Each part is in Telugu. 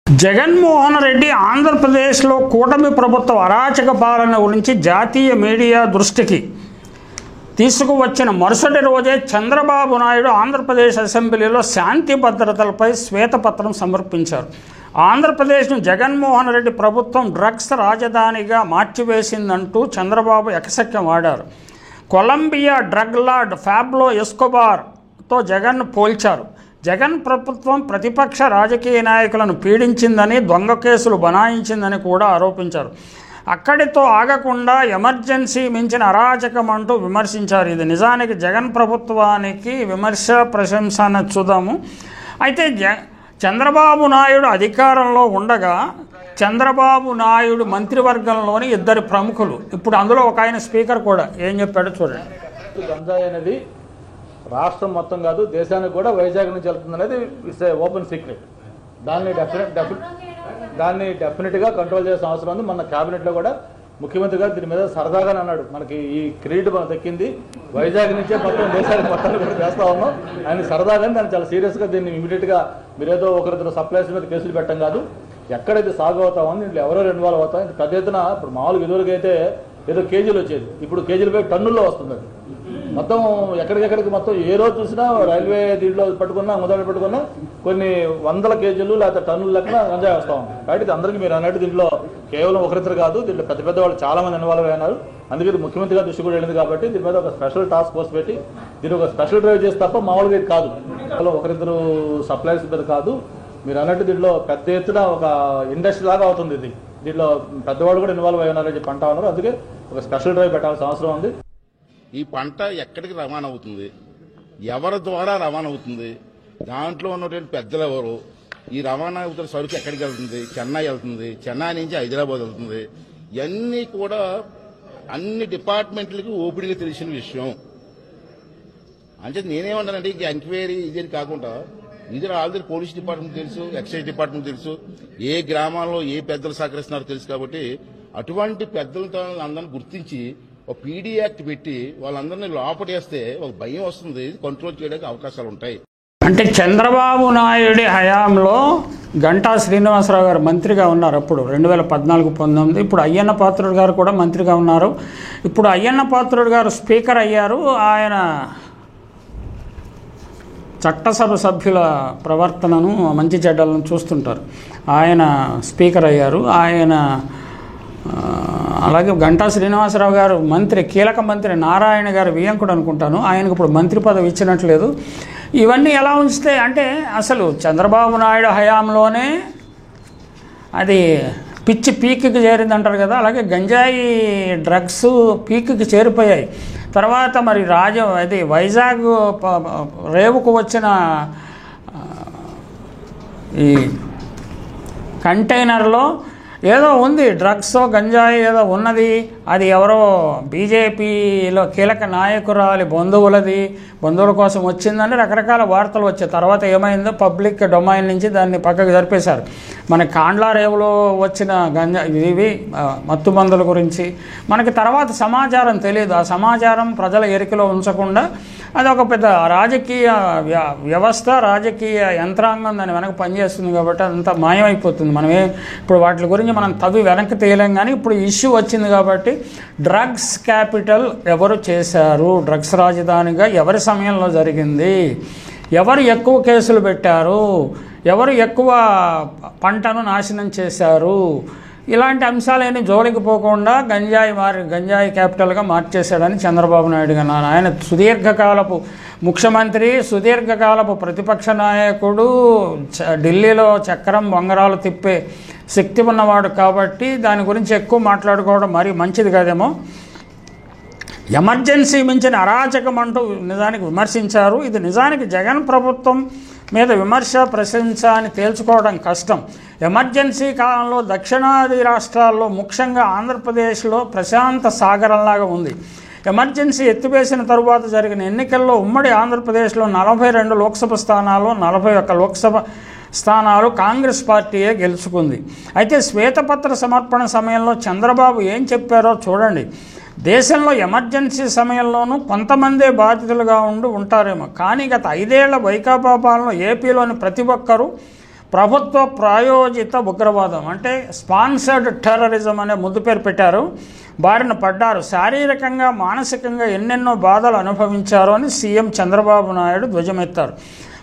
జగన్మోహన్ రెడ్డి ఆంధ్రప్రదేశ్లో కూటమి ప్రభుత్వ అరాచక పాలన గురించి జాతీయ మీడియా దృష్టికి తీసుకువచ్చిన మరుసటి రోజే చంద్రబాబు నాయుడు ఆంధ్రప్రదేశ్ అసెంబ్లీలో శాంతి భద్రతలపై శ్వేతపత్రం సమర్పించారు. ఆంధ్రప్రదేశ్ను జగన్మోహన్ రెడ్డి ప్రభుత్వం డ్రగ్స్ రాజధానిగా మార్చివేసిందంటూ చంద్రబాబు ఎకసెక్కం ఆడారు. కొలంబియా డ్రగ్ లార్డ్ పాబ్లో ఎస్కోబార్తో జగన్ను పోల్చారు. జగన్ ప్రభుత్వం ప్రతిపక్ష రాజకీయ నాయకులను పీడించిందని, దొంగ కేసులు బనాయించిందని కూడా ఆరోపించారు. అక్కడితో ఆగకుండా ఎమర్జెన్సీ మించిన అరాచకం అంటూ విమర్శించారు. ఇది నిజానికి జగన్ ప్రభుత్వానికి విమర్శ, ప్రశంస అన్నది చూద్దాము. అయితే చంద్రబాబు నాయుడు అధికారంలో ఉండగా చంద్రబాబు నాయుడు మంత్రివర్గంలోని ఇద్దరు ప్రముఖులు, ఇప్పుడు అందులో ఒక ఆయన స్పీకర్ కూడా ఏం చెప్పాడో చూడండి. గంజాయి అనేది రాష్ట్రం మొత్తం కాదు, దేశానికి కూడా వైజాగ్ నుంచి వెళ్తుంది అనేది ఇట్స్ ఓపెన్ సీక్రెట్. దాన్ని డెఫినెట్గా కంట్రోల్ చేసిన అవసరం ఉంది. మన క్యాబినెట్లో కూడా ముఖ్యమంత్రి గారు దీని మీద సరదాగానే అన్నాడు, మనకి ఈ క్రెడిట్ మనం దక్కింది, వైజాగ్ నుంచే మొత్తం దేశానికి మొత్తాన్ని కూడా చేస్తూ ఉన్నాం. ఆయన సరదాగానే దాన్ని చాలా సీరియస్గా దీన్ని ఇమీడియట్గా మీరేదో ఒకరిద్దరు సప్లైస్ మీద కేసులు పెట్టడం కాదు, ఎక్కడైతే సాగు అవుతామని దీంట్లో ఎవరో ఇన్వాల్వ్ అవుతాం. పెద్ద ఎత్తున ఇప్పుడు మామూలుగా ఎదురుగా అయితే ఏదో కేజీలు వచ్చేది, ఇప్పుడు కేజీలు పోయి టన్నుల్లో వస్తుంది. అది మొత్తం ఎక్కడికెక్కడికి మొత్తం ఏ రోజు చూసినా రైల్వే దీంట్లో పట్టుకున్నా, మొదలు పట్టుకున్నా కొన్ని వందల కేజీలు లేకపోతే టన్నుల లెక్కన గంజాయి వస్తూ ఉంది. కాబట్టి అందరికీ మీరు అన్నట్టు దీంట్లో కేవలం ఒకరిద్దరు కాదు, దీంట్లో పెద్ద పెద్ద వాళ్ళు చాలా మంది ఇన్వాల్వ్ అయినారు. అందుకే ఇది ముఖ్యమంత్రి గారి దృష్టి కూడా వెళ్ళింది. కాబట్టి దీని మీద ఒక స్పెషల్ టాస్క్ ఫోర్స్ పెట్టి దీన్ని ఒక స్పెషల్ డ్రైవ్ చేసి తప్ప మామూలుగా ఇది కాదు, కేవలం ఒకరిద్దరు సప్లైస్ మీద కాదు. మీరు అన్నట్టు దీంట్లో పెద్ద ఎత్తున ఒక ఇండస్ట్రీ లాగా అవుతుంది. ఇది దీంట్లో పెద్దవాళ్ళు కూడా ఇన్వాల్వ్ అయి ఉన్నారని చెప్పి అంటా ఉన్నారు. అందుకే ఒక స్పెషల్ డ్రైవ్ పెట్టాల్సిన అవసరం ఉంది. ఈ పంట ఎక్కడికి రవాణా అవుతుంది, ఎవరి ద్వారా రవాణా అవుతుంది, దాంట్లో ఉన్నటువంటి పెద్దలు ఎవరు, ఈ రవాణా అవుతున్న సరుకు ఎక్కడికి వెళ్తుంది, చెన్నై వెళ్తుంది, చెన్నై నుంచి హైదరాబాద్ వెళ్తుంది, ఇవన్నీ కూడా అన్ని డిపార్ట్మెంట్లకి ఓపిడిగా తెలిసిన విషయం. అంటే నేనేమంటానంటే ఇంక ఎంక్వైరీ ఇది కాకుండా ఇది ఆల్రెడీ పోలీస్ డిపార్ట్మెంట్ తెలుసు, ఎక్సైజ్ డిపార్ట్మెంట్ తెలుసు, ఏ గ్రామాల్లో ఏ పెద్దలు సహకరిస్తున్నారో తెలుసు. కాబట్టి అటువంటి పెద్దలతో అందరిని గుర్తించి ఒక పీడీ యాక్ట్ పెట్టి వాళ్ళందరినీ లోపటేస్తే ఒక భయం వస్తుంది, కంట్రోల్ చేయడానికి అవకాశాలు ఉంటాయి. అంటే చంద్రబాబు నాయుడి హయాంలో గంటా శ్రీనివాసరావు గారు మంత్రిగా ఉన్నారు అప్పుడు 2014-19. ఇప్పుడు అయ్యన్న పాత్రుడు గారు కూడా మంత్రిగా ఉన్నారు. ఇప్పుడు అయ్యన్న పాత్రుడు గారు స్పీకర్ అయ్యారు. ఆయన చట్టసభ సభ్యుల ప్రవర్తనను, మంచి చెడ్డలను చూస్తుంటారు. ఆయన స్పీకర్ అయ్యారు. ఆయన అలాగే గంటా శ్రీనివాసరావు గారు మంత్రి, కీలక మంత్రి నారాయణ గారు వియంకుడు అనుకుంటాను, ఆయనకు ఇప్పుడు మంత్రి పదవి ఇచ్చినట్లేదు. ఇవన్నీ ఎలా ఉంచితే అంటే అసలు చంద్రబాబు నాయుడు హయాంలోనే అది పిచ్చి పీక్కి చేరిందంటారు కదా, అలాగే గంజాయి డ్రగ్స్ పీక్కి చేరిపోయాయి. తర్వాత మరి అది వైజాగ్ రేవుకు వచ్చిన ఈ కంటైనర్లో ఏదో ఉంది, డ్రగ్స్ గంజాయి ఏదో ఉన్నది, అది ఎవరో బీజేపీలో కీలక నాయకురాలి బంధువుల కోసం వచ్చిందని రకరకాల వార్తలు వచ్చాయి. తర్వాత ఏమైందో పబ్లిక్ డొమైన్ నుంచి దాన్ని పక్కకు జరిపేశారు. మన కాండ్లా రేవులో వచ్చిన ఇవి మత్తు మందుల గురించి మనకి తర్వాత సమాచారం తెలియదు. ఆ సమాచారం ప్రజల ఎరికలో ఉంచకుండా అదొక పెద్ద రాజకీయ వ్యవస్థ, రాజకీయ యంత్రాంగం దాని వెనక పనిచేస్తుంది. కాబట్టి అదంతా మాయమైపోతుంది. ఇప్పుడు వాటి గురించి మనం తవ్వి వెనక్కి తీయలేం. కానీ ఇప్పుడు ఇష్యూ వచ్చింది కాబట్టి డ్రగ్స్ క్యాపిటల్ ఎవరు చేశారు, డ్రగ్స్ రాజధానిగా ఎవరి సమయంలో జరిగింది, ఎవరు ఎక్కువ కేసులు పెట్టారు, ఎవరు ఎక్కువ పంటను నాశనం చేశారు, ఇలాంటి అంశాలన్నీ జోలికి పోకుండా గంజాయి క్యాపిటల్గా మార్చేశాడని చంద్రబాబు నాయుడు గారు. ఆయన సుదీర్ఘకాలపు ముఖ్యమంత్రి, సుదీర్ఘకాలపు ప్రతిపక్ష నాయకుడు, ఢిల్లీలో చక్రం బొంగరాలు తిప్పే శక్తి ఉన్నవాడు. కాబట్టి దాని గురించి ఎక్కువ మాట్లాడుకోవడం మరీ మంచిది కాదేమో. ఎమర్జెన్సీ మించిన అరాచకం అంటూ నిజానికి విమర్శించారు. ఇది నిజానికి జగన్ ప్రభుత్వం మీద విమర్శ, ప్రశంస అని తేల్చుకోవడం కష్టం. ఎమర్జెన్సీ కాలంలో దక్షిణాది రాష్ట్రాల్లో, ముఖ్యంగా ఆంధ్రప్రదేశ్లో ప్రశాంత సాగరంలాగా ఉంది. ఎమర్జెన్సీ ఎత్తివేసిన తరువాత జరిగిన ఎన్నికల్లో ఉమ్మడి ఆంధ్రప్రదేశ్లో 42 లోక్సభ స్థానాల్లో 41 లోక్సభ స్థానాలు కాంగ్రెస్ పార్టీయే గెలుచుకుంది. అయితే శ్వేతపత్ర సమర్పణ సమయంలో చంద్రబాబు ఏం చెప్పారో చూడండి. దేశంలో ఎమర్జెన్సీ సమయంలోనూ కొంతమందే బాధితులుగా ఉంటారేమో, కానీ గత 5 ఏళ్ల వైకాపా పాలన ఏపీలోని ప్రతి ఒక్కరూ ప్రభుత్వ ప్రాయోజిత ఉగ్రవాదం అంటే స్పాన్సర్డ్ టెర్రరిజం అనే ముద్దు పేరు పెట్టారు. బారిన పడ్డారు. శారీరకంగా మానసికంగా ఎన్నెన్నో బాధలు అనుభవించారు అని సీఎం చంద్రబాబు నాయుడు ధ్వజమెత్తారు.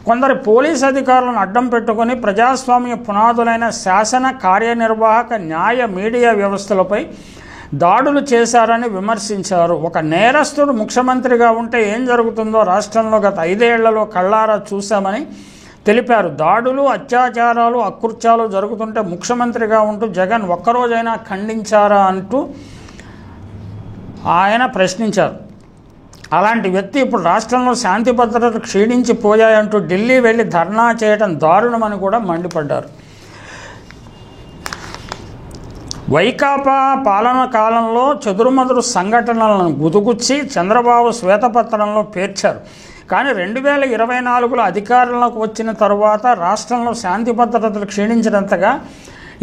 కొందరు పోలీస్ అధికారులను అడ్డం పెట్టుకొని ప్రజాస్వామ్య పునాదులైన శాసన, కార్యనిర్వాహక, న్యాయ, మీడియా వ్యవస్థలపై దాడులు చేశారని విమర్శించారు. ఒక నేరస్తుడు ముఖ్యమంత్రిగా ఉంటే ఏం జరుగుతుందో రాష్ట్రంలో గత 5 ఏళ్లలో కళ్ళారా చూశామని తెలిపారు. దాడులు, అత్యాచారాలు, అకృత్యాలు జరుగుతుంటే ముఖ్యమంత్రిగా ఉంటూ జగన్ ఒక్కరోజైనా ఖండించారా అంటూ ఆయన ప్రశ్నించారు. అలాంటి వ్యక్తి ఇప్పుడు రాష్ట్రంలో శాంతి భద్రతలు క్షీణించిపోయాయంటూ ఢిల్లీ వెళ్ళి ధర్నా చేయడం దారుణమని కూడా మండిపడ్డారు. వైకాపా పాలన కాలంలో చెదురుమదురు సంఘటనలను గుదుగుచ్చి చంద్రబాబు శ్వేతపత్రంలో పేర్చారు. కానీ 2024లో అధికారంలోకి వచ్చిన తరువాత రాష్ట్రంలో శాంతి భద్రతలు క్షీణించినంతగా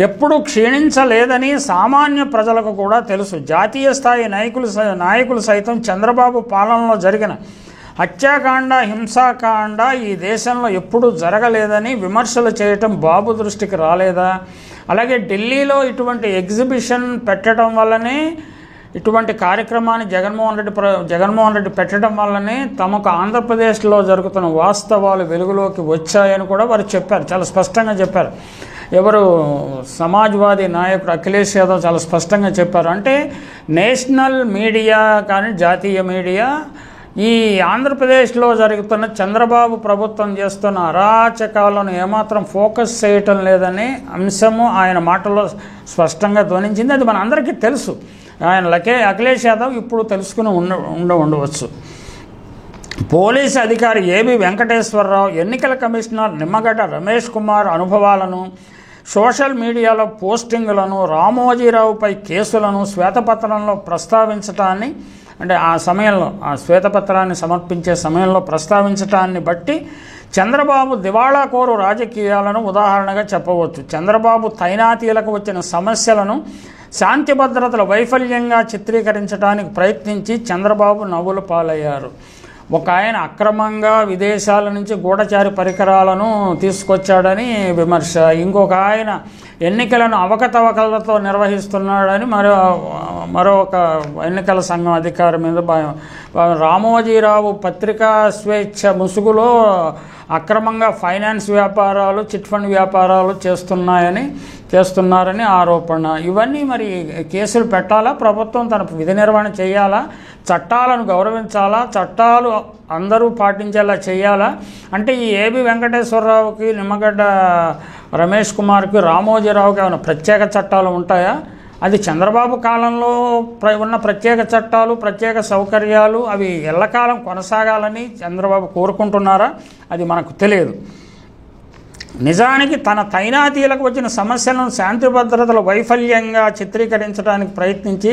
ఎప్పుడూ క్షీణించలేదని సామాన్య ప్రజలకు కూడా తెలుసు. జాతీయ స్థాయి నాయకులు సైతం చంద్రబాబు పాలనలో జరిగిన హత్యాకాండ, హింసాకాండ ఈ దేశంలో ఎప్పుడూ జరగలేదని విమర్శలు చేయటం బాబు దృష్టికి రాలేదా? అలాగే ఢిల్లీలో ఇటువంటి ఎగ్జిబిషన్ పెట్టడం వల్లనే, ఇటువంటి కార్యక్రమాన్ని జగన్మోహన్ రెడ్డి పెట్టడం వల్లనే తమకు ఆంధ్రప్రదేశ్లో జరుగుతున్న వాస్తవాలు వెలుగులోకి వచ్చాయని కూడా వారు చెప్పారు. చాలా స్పష్టంగా చెప్పారు. ఎవరు సమాజ్వాదీ నాయకుడు అఖిలేష్ యాదవ్ చాలా స్పష్టంగా చెప్పారు. అంటే నేషనల్ మీడియా కానీ జాతీయ మీడియా ఈ ఆంధ్రప్రదేశ్లో జరుగుతున్న చంద్రబాబు ప్రభుత్వం చేస్తున్న అరాచకాలను ఏమాత్రం ఫోకస్ చేయటం లేదనే అంశము ఆయన మాటల్లో స్పష్టంగా ధ్వనించింది. అది మన అందరికీ తెలుసు. ఆయన అఖిలేష్ యాదవ్ ఇప్పుడు తెలుసుకుని ఉండవచ్చు. పోలీసు అధికారి ఏబి వెంకటేశ్వరరావు, ఎన్నికల కమిషనర్ నిమ్మగడ్డ రమేష్ కుమార్ అనుభవాలను, సోషల్ మీడియాలో పోస్టింగులను, రామోజీరావుపై కేసులను శ్వేతపత్రంలో ప్రస్తావించటాన్ని, అంటే ఆ సమయంలో ఆ శ్వేతపత్రాన్ని సమర్పించే సమయంలో ప్రస్తావించటాన్ని బట్టి చంద్రబాబు దివాళాకోరు రాజకీయాలను ఉదాహరణగా చెప్పవచ్చు. చంద్రబాబు తైనాతీలకు వచ్చిన సమస్యలను శాంతి భద్రతల వైఫల్యంగా చిత్రీకరించడానికి ప్రయత్నించి చంద్రబాబు నవ్వుల పాలయ్యారు. ఒక ఆయన అక్రమంగా విదేశాల నుంచి గూఢచారి పరికరాలను తీసుకొచ్చాడని విమర్శ, ఇంకొక ఆయన ఎన్నికలను అవకతవకలతో నిర్వహిస్తున్నాడని మరొక ఎన్నికల సంఘం అధికారి మీద రామోజీరావు పత్రికా స్వేచ్ఛ ముసుగులో అక్రమంగా ఫైనాన్స్ వ్యాపారాలు, చిట్ ఫండ్ వ్యాపారాలు చేస్తున్నారని ఆరోపణ. ఇవన్నీ మరి కేసులు పెట్టాలా? ప్రభుత్వం తన విధి నిర్వహణ చేయాలా? చట్టాలను గౌరవించాలా? చట్టాలు అందరూ పాటించేలా చేయాలా? అంటే ఈ ఏబి వెంకటేశ్వరరావుకి, నిమ్మగడ్డ రమేష్ కుమార్కి, రామోజీరావుకి ఏమైనా ప్రత్యేక చట్టాలు ఉంటాయా? అది చంద్రబాబు కాలంలో ఉన్న ప్రత్యేక చట్టాలు, ప్రత్యేక సౌకర్యాలు అవి ఎల్లకాలం కొనసాగాలని చంద్రబాబు కోరుకుంటున్నారా? అది మనకు తెలియదు. నిజానికి తన తైనాతీలకు వచ్చిన సమస్యలను శాంతి భద్రతల వైఫల్యంగా చిత్రీకరించడానికి ప్రయత్నించి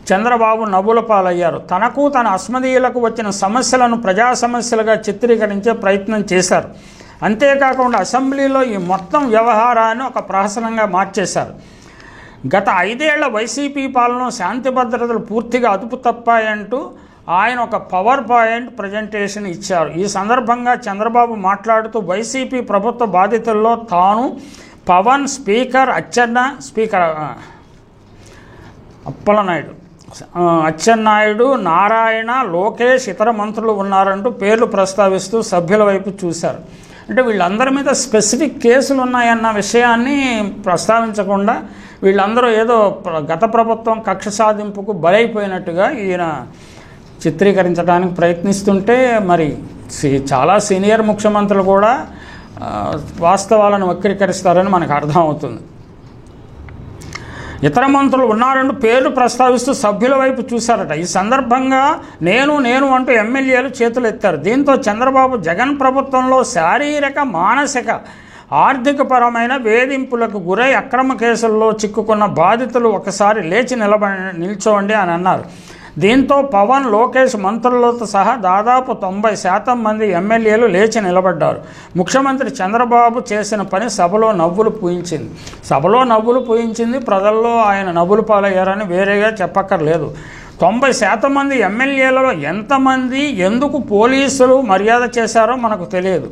చంద్రబాబు నవ్వుల పాలయ్యారు. తనకు తన అస్మదీయులకు వచ్చిన సమస్యలను ప్రజా సమస్యలుగా చిత్రీకరించే ప్రయత్నం చేశారు. అంతేకాకుండా అసెంబ్లీలో ఈ మొత్తం వ్యవహారాన్ని ఒక ప్రహసనంగా మార్చేశారు. గత 5 ఏళ్ల వైసీపీ పాలనలో శాంతి భద్రతలు పూర్తిగా అదుపు తప్పాయంటూ ఆయన ఒక పవర్ పాయింట్ ప్రజెంటేషన్ ఇచ్చారు. ఈ సందర్భంగా చంద్రబాబు మాట్లాడుతూ వైసీపీ ప్రభుత్వ బాధితుల్లో తాను, పవన్, అచ్చెన్నాయుడు, నారాయణ, లోకేష్, ఇతర మంత్రులు ఉన్నారంటూ పేర్లు ప్రస్తావిస్తూ సభ్యుల వైపు చూశారు. అంటే వీళ్ళందరి మీద స్పెసిఫిక్ కేసులు ఉన్నాయన్న విషయాన్ని ప్రస్తావించకుండా వీళ్ళందరూ ఏదో గత ప్రభుత్వం కక్ష సాధింపుకు బలైపోయినట్టుగా ఈయన చిత్రీకరించడానికి ప్రయత్నిస్తుంటే మరి చాలా సీనియర్ ముఖ్యమంత్రులు కూడా వాస్తవాలను వక్రీకరిస్తారని మనకు అర్థమవుతుంది. ఇతర మంత్రులు ఉన్నారంటూ పేర్లు ప్రస్తావిస్తూ సభ్యుల వైపు చూశారట. ఈ సందర్భంగా నేను అంటూ ఎమ్మెల్యేలు చేతులు ఎత్తారు. దీంతో చంద్రబాబు జగన్ ప్రభుత్వంలో శారీరక, మానసిక, ఆర్థికపరమైన వేధింపులకు గురై అక్రమ కేసుల్లో చిక్కుకున్న బాధితులు ఒకసారి లేచి నిల్చోండి అని అన్నారు. దీంతో పవన్, లోకేష్ మంత్రులతో సహా దాదాపు 90% మంది ఎమ్మెల్యేలు లేచి నిలబడ్డారు. ముఖ్యమంత్రి చంద్రబాబు చేసిన పని సభలో నవ్వులు పూయించింది. ప్రజల్లో ఆయన నవ్వులు పాలయ్యారని వేరేగా చెప్పక్కర్లేదు. 90% మంది ఎమ్మెల్యేలలో ఎంతమంది ఎందుకు పోలీసులు మర్యాద చేశారో మనకు తెలియదు.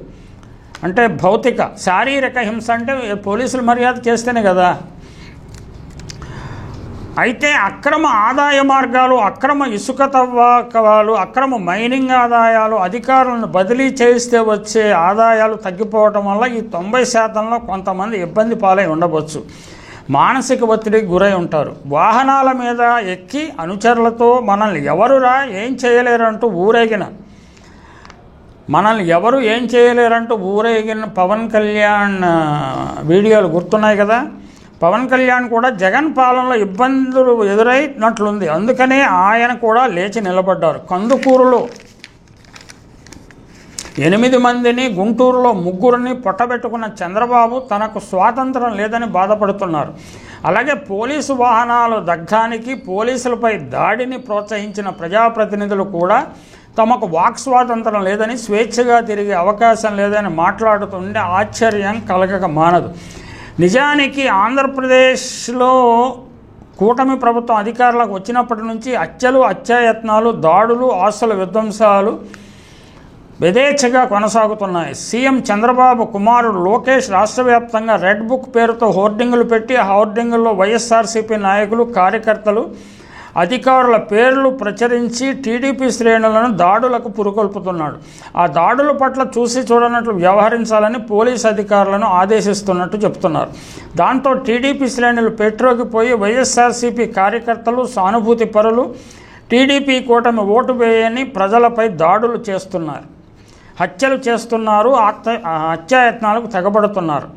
అంటే భౌతిక శారీరక హింస అంటే పోలీసులు మర్యాద చేస్తేనే కదా. అయితే అక్రమ ఆదాయ మార్గాలు, అక్రమ ఇసుక తవ్వకాలు, అక్రమ మైనింగ్ ఆదాయాలు, అధికారులను బదిలీ చేస్తే వచ్చే ఆదాయాలు తగ్గిపోవటం వల్ల ఈ 90% కొంతమంది ఇబ్బంది పాలై ఉండవచ్చు, మానసిక ఒత్తిడికి గురై ఉంటారు. వాహనాల మీద ఎక్కి అనుచరులతో మనల్ని ఎవరురా ఏం చేయలేరంటూ ఊరేగిన పవన్ కళ్యాణ్ వీడియోలు గుర్తున్నాయి కదా. పవన్ కళ్యాణ్ కూడా జగన్ పాలనలో ఇబ్బందులు ఎదురైనట్లుంది, అందుకనే ఆయన కూడా లేచి నిలబడ్డారు. కందుకూరులో 8 మందిని, గుంటూరులో 3 పొట్టబెట్టుకున్న చంద్రబాబు తనకు స్వాతంత్రం లేదని బాధపడుతున్నారు. అలాగే పోలీసు వాహనాల దగ్ధానికి, పోలీసులపై దాడిని ప్రోత్సహించిన ప్రజాప్రతినిధులు కూడా తమకు వాక్ స్వాతంత్రం లేదని, స్వేచ్ఛగా తిరిగే అవకాశం లేదని మాట్లాడుతుంటే ఆశ్చర్యం కలగక మానదు. నిజానికి ఆంధ్రప్రదేశ్లో కూటమి ప్రభుత్వం అధికారులకు వచ్చినప్పటి నుంచి హత్యలు, హత్యాయత్నాలు, దాడులు, ఆస్తుల విధ్వంసాలు యథేచ్ఛగా కొనసాగుతున్నాయి. సీఎం చంద్రబాబు కుమారుడు లోకేష్ రాష్ట్ర వ్యాప్తంగా రెడ్ బుక్ పేరుతో హోర్డింగులు పెట్టి ఆ హోర్డింగుల్లో వైఎస్ఆర్సీపీ నాయకులు, కార్యకర్తలు, అధికారుల పేర్లు ప్రచురించి టీడీపీ శ్రేణులను దాడులకు పురుకొల్పుతున్నాడు. ఆ దాడుల పట్ల చూసి చూడనట్లు వ్యవహరించాలని పోలీసు అధికారులను ఆదేశిస్తున్నట్టు చెప్తున్నారు. దాంతో టీడీపీ శ్రేణులు పెట్రోగిపోయి వైఎస్ఆర్సీపీ కార్యకర్తలు, సానుభూతి పరులు టీడీపీ కూటమి ఓటు వేయని ప్రజలపై దాడులు చేస్తున్నారు, హత్యలు చేస్తున్నారు, హత్యాయత్నాలకు తెగబడుతున్నారు.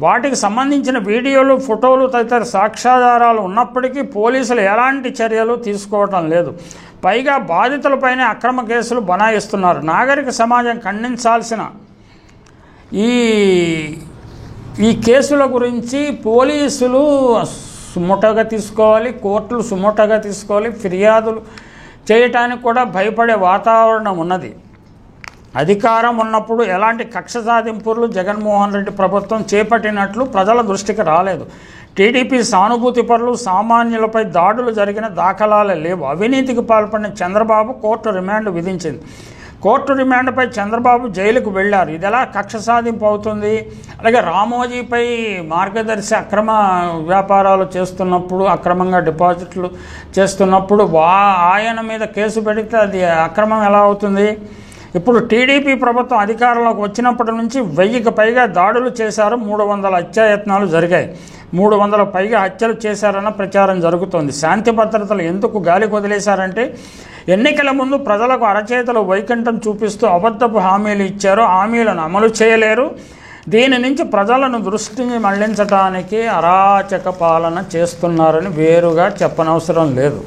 వాటికి సంబంధించిన వీడియోలు, ఫోటోలు తదితర సాక్ష్యాధారాలు ఉన్నప్పటికీ పోలీసులు ఎలాంటి చర్యలు తీసుకోవటం లేదు. పైగా బాధితులపైనే అక్రమ కేసులు బనాయిస్తున్నారు. నాగరిక సమాజం ఖండించాల్సిన ఈ కేసుల గురించి పోలీసులు సుమోటోగా తీసుకోవాలి, కోర్టులు సుమోటోగా తీసుకోవాలి. ఫిర్యాదులు చేయటానికి కూడా భయపడే వాతావరణం ఉన్నది. అధికారం ఉన్నప్పుడు ఎలాంటి కక్ష సాధింపులు జగన్మోహన్ రెడ్డి ప్రభుత్వం చేపట్టినట్లు ప్రజల దృష్టికి రాలేదు. టీడీపీ సానుభూతి పరులు, సామాన్యులపై దాడులు జరిగిన దాఖలాలే లేవు. అవినీతికి పాల్పడిన చంద్రబాబు కోర్టు రిమాండ్ విధించింది. కోర్టు రిమాండ్పై చంద్రబాబు జైలుకు వెళ్లారు. ఇది ఎలా కక్ష సాధింపు అవుతుంది? అలాగే రామోజీపై మార్గదర్శి అక్రమ వ్యాపారాలు చేస్తున్నప్పుడు, అక్రమంగా డిపాజిట్లు చేస్తున్నప్పుడు ఆయన మీద కేసు పెడితే అది అక్రమం ఎలా అవుతుంది? ఇప్పుడు టీడీపీ ప్రభుత్వం అధికారంలోకి వచ్చినప్పటి నుంచి 1000కి పైగా దాడులు చేశారు, 300 హత్యాయత్నాలు జరిగాయి, 300 పైగా హత్యలు చేశారన్న ప్రచారం జరుగుతోంది. శాంతి భద్రతలు ఎందుకు గాలికి వదిలేశారంటే ఎన్నికల ముందు ప్రజలకు అరచేతలు వైకుంఠం చూపిస్తూ అబద్ధపు హామీలు ఇచ్చారు, హామీలను అమలు చేయలేరు. దీని నుంచి ప్రజలను దృష్టిని మళ్లించడానికి అరాచక పాలన చేస్తున్నారని వేరుగా చెప్పనవసరం లేదు.